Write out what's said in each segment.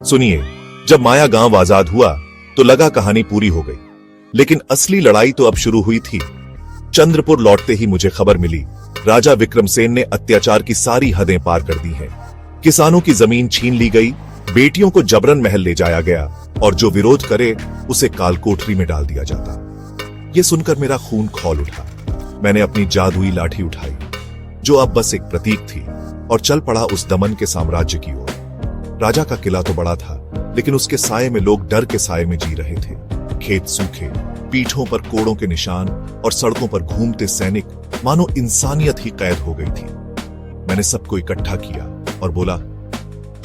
सुनिए, जब माया गांव आजाद हुआ तो लगा कहानी पूरी हो गई, लेकिन असली लड़ाई तो अब शुरू हुई थी। चंद्रपुर लौटते ही मुझे खबर मिली, राजा विक्रमसेन ने अत्याचार की सारी हदें पार कर दी हैं। किसानों की जमीन छीन ली गई, बेटियों को जबरन महल ले जाया गया और जो विरोध करे उसे कालकोठरी में डाल दिया जाता। यह सुनकर मेरा खून खौल उठा। मैंने अपनी जादुई लाठी उठाई, जो अब बस एक प्रतीक थी, और चल पड़ा उस दमन के साम्राज्य की ओर। राजा का किला तो बड़ा था, लेकिन उसके साये में लोग डर के साये में जी रहे थे। खेत सूखे, पीठों पर कोड़ों के निशान और सड़कों पर घूमते सैनिक, मानो इंसानियत ही कैद हो गई थी। मैंने सबको इकट्ठा किया और बोला,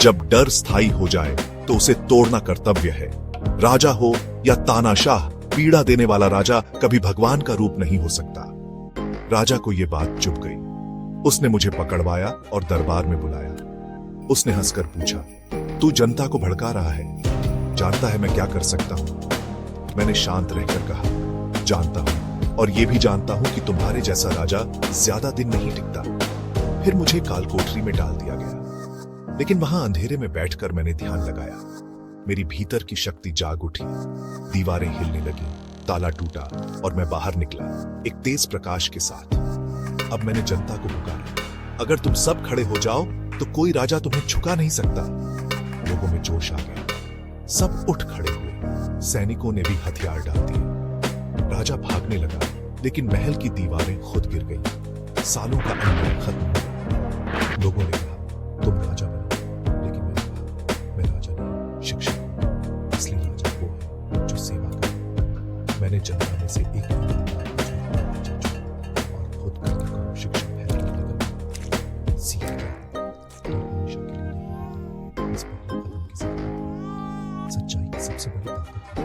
जब डर स्थायी हो जाए तो उसे तोड़ना कर्तव्य है। राजा हो या तानाशाह, पीड़ा देने वाला राजा कभी भगवान का रूप नहीं हो सकता। राजा को यह बात चुभ गई। उसने मुझे पकड़वाया और दरबार में बुलाया। उसने हंसकर पूछा, तू जनता को भड़का रहा है, जानता है मैं क्या कर सकता हूं? मैंने शांत रहकर कहा, जानता हूं, और यह भी जानता हूं कि तुम्हारे जैसा राजा ज्यादा दिन नहीं टिकता। फिर मुझे कालकोठरी में डाल दिया गया, लेकिन वहां अंधेरे में बैठकर मैंने ध्यान लगाया। मेरी भीतर की शक्ति जाग उठी, दीवारें हिलने लगी, ताला टूटा और मैं बाहर निकला, एक तेज प्रकाश के साथ। अब मैंने जनता को पुकारा, अगर तुम सब खड़े हो जाओ तो कोई राजा तुम्हें झुका नहीं सकता। लोगों में जोश आ गया, सब उठ खड़े हुए। सैनिकों ने भी हथियार डाल दिए। राजा भागने लगा, लेकिन महल की दीवारें खुद गिर गईं। सालों का अन्याय खत्म हो गया। लोगों ने कहा, तुम राजा बनो, लेकिन मैंने कहा, मैं राजा नहीं, शिक्षक हूं। असली राजा वो है जो सेवा करे। मैंने जनता में से एक और खुद करके काम शिक्षक है कि लगन सीख गया। तो हमेशा के लिए नहीं होता। इस पहले कदम की जिंदगी सच्चाई की सबसे बड़ी ताकत है।